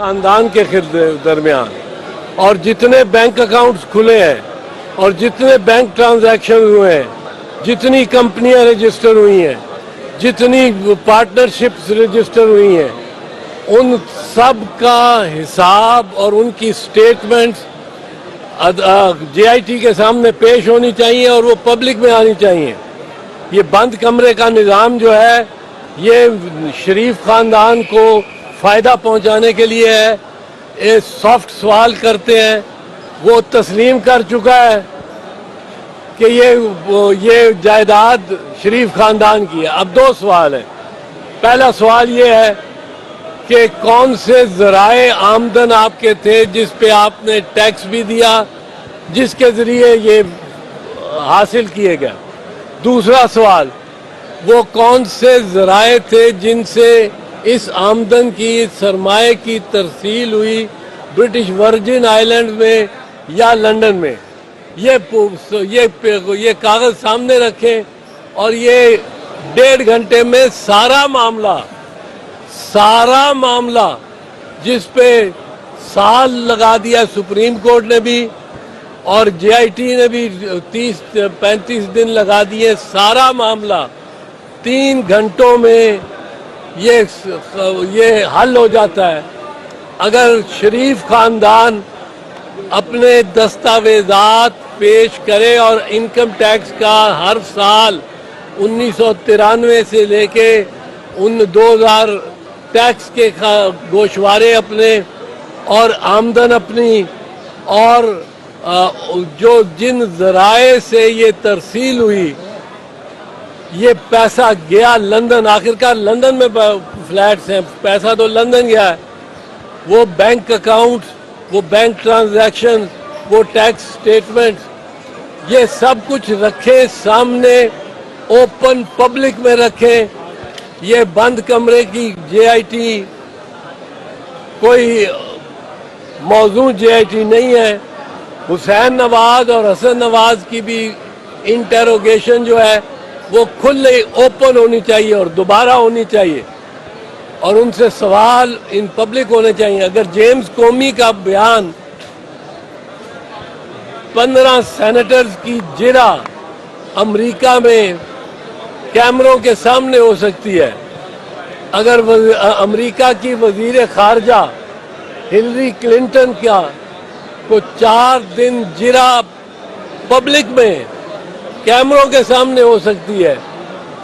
خاندان کے درمیان اور جتنے بینک اکاؤنٹس کھلے ہیں اور جتنے بینک ٹرانزیکشن ہوئے ہیں، جتنی کمپنیاں رجسٹر ہوئی ہیں، جتنی پارٹنرشپس رجسٹر ہوئی ہیں، ان سب کا حساب اور ان کی سٹیٹمنٹس جے آئی ٹی کے سامنے پیش ہونی چاہیے اور وہ پبلک میں آنی چاہیے۔ یہ بند کمرے کا نظام جو ہے یہ شریف خاندان کو فائدہ پہنچانے کے لیے ہے۔ یہ سافٹ سوال کرتے ہیں، وہ تسلیم کر چکا ہے کہ یہ جائیداد شریف خاندان کی ہے۔ اب دو سوال ہیں۔ پہلا سوال یہ ہے کہ کون سے ذرائع آمدن آپ کے تھے جس پہ آپ نے ٹیکس بھی دیا، جس کے ذریعے یہ حاصل کیے گئے۔ دوسرا سوال، وہ کون سے ذرائع تھے جن سے اس آمدن کی سرمایہ کی ترسیل ہوئی برٹش ورجن آئیلینڈ میں یا لندن میں۔ یہ کاغذ سامنے رکھیں اور یہ 1.5 گھنٹے میں سارا معاملہ جس پہ سال لگا دیا سپریم کورٹ نے بھی اور جے آئی ٹی نے بھی 30-35 دن لگا دیے، سارا معاملہ 3 گھنٹوں میں یہ حل ہو جاتا ہے۔ اگر شریف خاندان اپنے دستاویزات پیش کرے اور انکم ٹیکس کا ہر سال 1993 سے لے کے 2000 ٹیکس کے گوشوارے اپنے اور آمدن اپنی اور جن ذرائع سے یہ ترسیل ہوئی، یہ پیسہ گیا لندن، آخرکار لندن میں فلیٹس ہیں، پیسہ تو لندن گیا ہے، وہ بینک اکاؤنٹ، وہ بینک ٹرانزیکشن، وہ ٹیکس سٹیٹمنٹ، یہ سب کچھ رکھے سامنے، اوپن پبلک میں رکھیں۔ یہ بند کمرے کی جے آئی ٹی کوئی موضوع جے آئی ٹی نہیں ہے۔ حسین نواز اور حسن نواز کی بھی انٹروگیشن جو ہے وہ کھلے اوپن ہونی چاہیے اور دوبارہ ہونی چاہیے اور ان سے سوال ان پبلک ہونے چاہیے۔ اگر جیمز کومی کا بیان 15 سینیٹرز کی جرح امریکہ میں کیمروں کے سامنے ہو سکتی ہے، اگر امریکہ کی وزیر خارجہ ہلری کلنٹن کو 4 دن جرح پبلک میں کیمروں کے سامنے ہو سکتی ہے،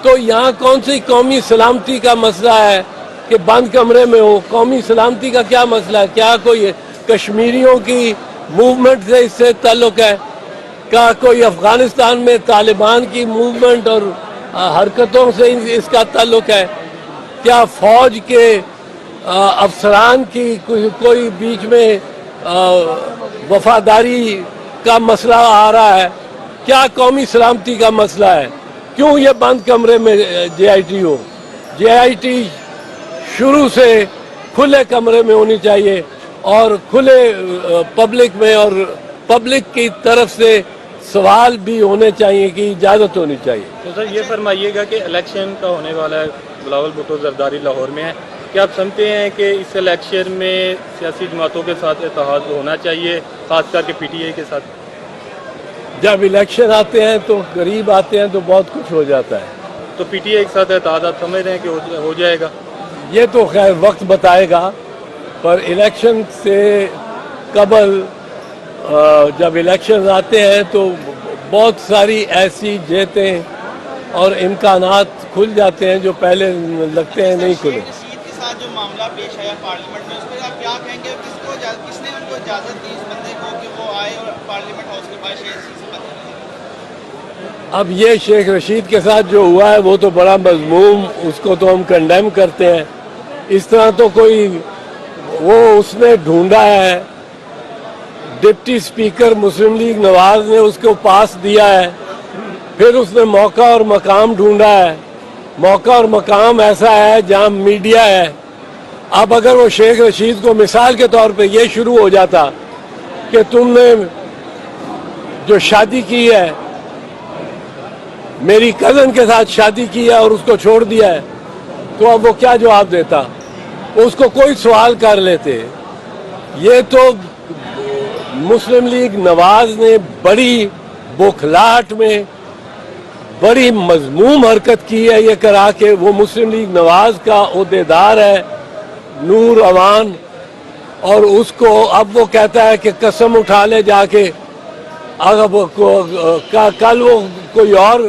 تو یہاں کون سی قومی سلامتی کا مسئلہ ہے کہ بند کمرے میں ہو؟ قومی سلامتی کا کیا مسئلہ ہے؟ کیا کوئی کشمیریوں کی موومنٹ سے اس سے تعلق ہے؟ کیا کوئی افغانستان میں طالبان کی موومنٹ اور حرکتوں سے اس کا تعلق ہے؟ کیا فوج کے افسران کی کوئی بیچ میں وفاداری کا مسئلہ آ رہا ہے؟ کیا قومی سلامتی کا مسئلہ ہے؟ کیوں یہ بند کمرے میں جے I T who? J I T شروع سے کھلے کمرے میں ہونی چاہیے اور کھلے پبلک میں، اور پبلک کی طرف سے سوال بھی ہونے چاہیے کہ اجازت ہونی چاہیے۔ تو سر یہ فرمائیے گا کہ الیکشن کا ہونے والا ہے، بلاول بھٹو زرداری لاہور میں ہے، کیا آپ سمجھتے ہیں کہ اس الیکشن میں سیاسی جماعتوں کے ساتھ اتحاد ہونا چاہیے، خاص کر کے پی ٹی آئی کے ساتھ؟ جب الیکشن آتے ہیں تو قریب آتے ہیں تو بہت کچھ ہو جاتا ہے۔ تو پی ٹی آئی کے ساتھ اتحاد آپ سمجھ رہے ہیں کہ ہو جائے گا؟ یہ تو خیر وقت بتائے گا، پر الیکشن سے قبل جب الیکشن آتے ہیں تو بہت ساری ایسی جیتیں اور امکانات کھل جاتے ہیں جو پہلے لگتے ہیں نہیں کھلے۔ رشید کے ساتھ جو معاملہ پیش آیا پارلیمنٹ میں، اس پر آپ کیا کہیں گے؟ کس نے ان کو اجازت دی اس بندے کو کہ وہ آئے اور پارلیمنٹ ہاؤس کے باہر شیخ رشید سے بات کریں؟ اب یہ شیخ رشید کے ساتھ جو ہوا ہے وہ تو بڑا مذموم، اس کو تو ہم کنڈیم کرتے ہیں۔ اس طرح تو کوئی اس نے ڈھونڈا ہے، ڈپٹی اسپیکر مسلم لیگ نواز نے اس کو پاس دیا ہے، پھر اس نے موقع اور مقام ڈھونڈا ہے۔ موقع اور مقام ایسا ہے جہاں میڈیا ہے۔ اب اگر وہ شیخ رشید کو مثال کے طور پہ یہ شروع ہو جاتا کہ تم نے جو شادی کی ہے، میری کزن کے ساتھ شادی کی ہے اور اس کو چھوڑ دیا ہے، تو اب وہ کیا جواب دیتا؟ اس کو کوئی سوال کر لیتے یہ تو مسلم لیگ نواز نے بڑی بوکھلاہٹ میں بڑی مذموم حرکت کی ہے یہ کرا کے. وہ مسلم لیگ نواز کا عہدیدار ہے نور امان, اور اس کو اب وہ کہتا ہے کہ قسم اٹھا لے جا کے, کل وہ کوئی اور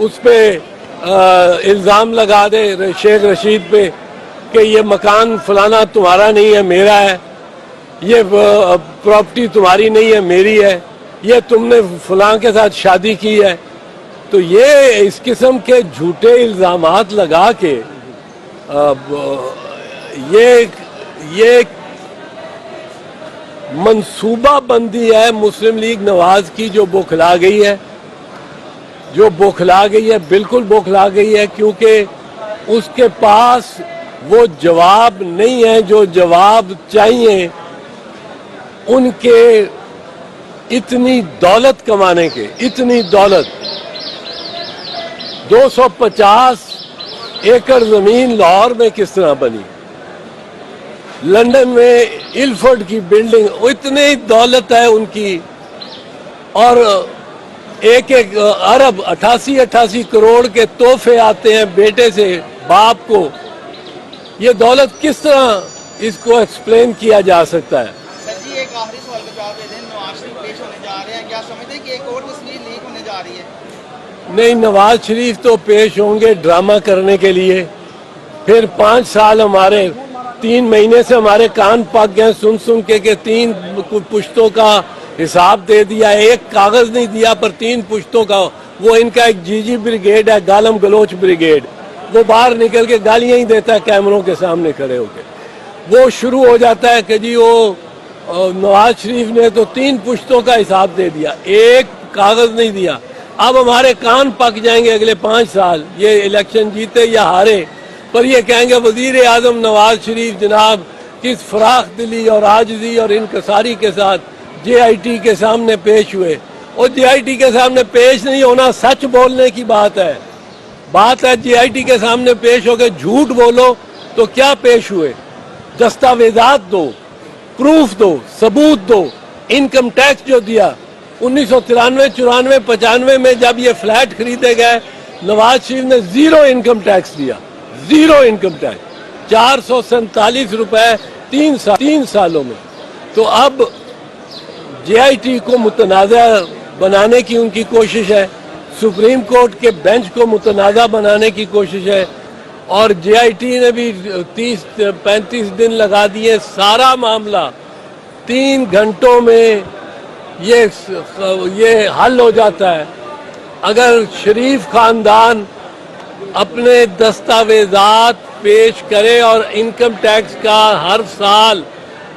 اس پہ الزام لگا دے شیخ رشید پہ کہ یہ مکان فلانا تمہارا نہیں ہے میرا ہے, یہ پراپرٹی تمہاری نہیں ہے میری ہے, یہ تم نے فلاں کے ساتھ شادی کی ہے. تو یہ اس قسم کے جھوٹے الزامات لگا کے یہ منصوبہ بندی ہے مسلم لیگ نواز کی جو بوکھلا گئی ہے, بالکل بوکھلا گئی ہے, کیونکہ اس کے پاس وہ جواب نہیں ہے جو جواب چاہیے ان کے اتنی دولت کمانے کے. اتنی دولت, 250 ایکڑ زمین لاہور میں کس طرح بنی, لندن میں الفرڈ کی بلڈنگ, اتنی دولت ہے ان کی, اور ایک ارب 88 کروڑ کے تحفے آتے ہیں بیٹے سے باپ کو. یہ دولت کس طرح اس کو ایکسپلین کیا جا سکتا ہے؟ سر جی ایک آخری سوال کا جواب دے دیں. نواز شریف پیش ہونے جا رہے ہیں, کیا سمجھتے ہیں کہ ایک اور تصویر لیک ہونے جا رہی ہے؟ نہیں, نواز شریف تو پیش ہوں گے ڈرامہ کرنے کے لیے. پھر 5 سال ہمارے 3 مہینے سے ہمارے کان پک گئے سن کے کہ 3 پشتوں کا حساب دے دیا, ایک کاغذ نہیں دیا پر 3 پشتوں کا. وہ ان کا ایک جی بریگیڈ ہے, گالم گلوچ بریگیڈ, وہ باہر نکل کے گالیاں ہی دیتا ہے کیمروں کے سامنے کھڑے ہو کے. وہ شروع ہو جاتا ہے کہ جی وہ نواز شریف نے تو 3 پشتوں کا حساب دے دیا, ایک کاغذ نہیں دیا. اب ہمارے کان پک جائیں گے اگلے 5 سال, یہ الیکشن جیتے یا ہارے, پر یہ کہیں گے وزیر اعظم نواز شریف جناب کس فراخ دلی اور عاجزی اور انکساری کے ساتھ جے آئی ٹی کے سامنے پیش ہوئے. اور جے آئی ٹی کے سامنے پیش نہیں ہونا سچ بولنے کی بات ہے. جے آئی ٹی کے سامنے پیش ہو کے جھوٹ بولو تو کیا پیش ہوئے, دستاویزات دو, پروف دو, ثبوت دو. انکم ٹیکس جو دیا 1993, 94, 95 میں جب یہ فلیٹ خریدے گئے نواز شریف نے 0 انکم ٹیکس دیا, 0 انکم ٹیکس, 447 روپے 3 سالوں میں. تو اب جے آئی ٹی کو متنازع بنانے کی ان کی کوشش ہے, سپریم کورٹ کے بینچ کو متنازع بنانے کی کوشش ہے, اور جے آئی ٹی نے بھی 30-35 دن لگا دیے. سارا معاملہ 3 گھنٹوں میں یہ حل ہو جاتا ہے. اگر شریف خاندان اپنے دستاویزات پیش کرے اور انکم ٹیکس کا ہر سال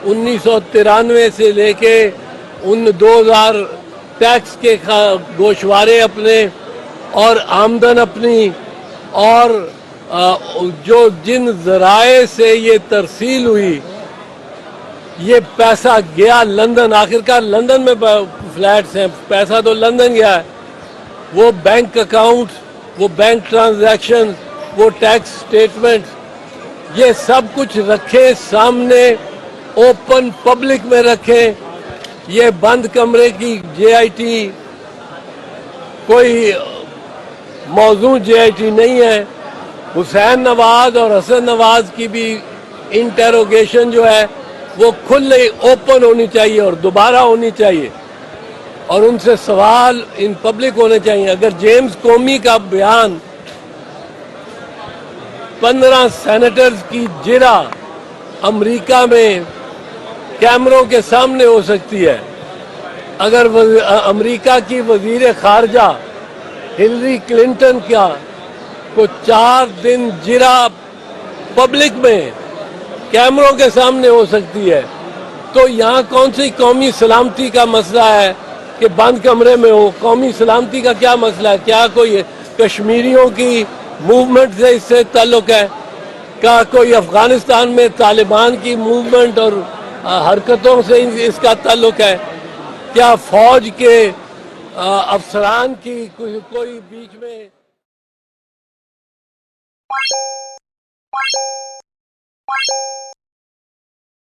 1993 سے لے کے 2000 ٹیکس کے گوشوارے اپنے اور آمدن اپنی, اور جن ذرائع سے یہ ترسیل ہوئی, یہ پیسہ گیا لندن, آخرکار لندن میں فلیٹس ہیں, پیسہ تو لندن گیا ہے. وہ بینک اکاؤنٹ, وہ بینک ٹرانزیکشن, وہ ٹیکس سٹیٹمنٹ, یہ سب کچھ رکھے سامنے, اوپن پبلک میں رکھے. یہ بند کمرے کی جے آئی ٹی کوئی موضوع جے آئی ٹی نہیں ہے. حسین نواز اور حسن نواز کی بھی انٹروگیشن جو ہے وہ کھلے اوپن ہونی چاہیے اور دوبارہ ہونی چاہیے, اور ان سے سوال ان پبلک ہونے چاہیے. اگر جیمز کومی کا بیان 15 سینیٹرز کی جرح امریکہ میں کیمروں کے سامنے ہو سکتی ہے, اگر امریکہ کی وزیر خارجہ ہلری کلنٹن کا کو 4 دن جرح پبلک میں کیمروں کے سامنے ہو سکتی ہے, تو یہاں کون سی قومی سلامتی کا مسئلہ ہے کہ بند کمرے میں ہو؟ قومی سلامتی کا کیا مسئلہ ہے؟ کیا کوئی کشمیریوں کی موومنٹ سے اس سے تعلق ہے؟ کیا کوئی افغانستان میں طالبان کی موومنٹ اور حرکتوں سے اس کا تعلق ہے؟ کیا فوج کے افسران کی کوئی بیچ میں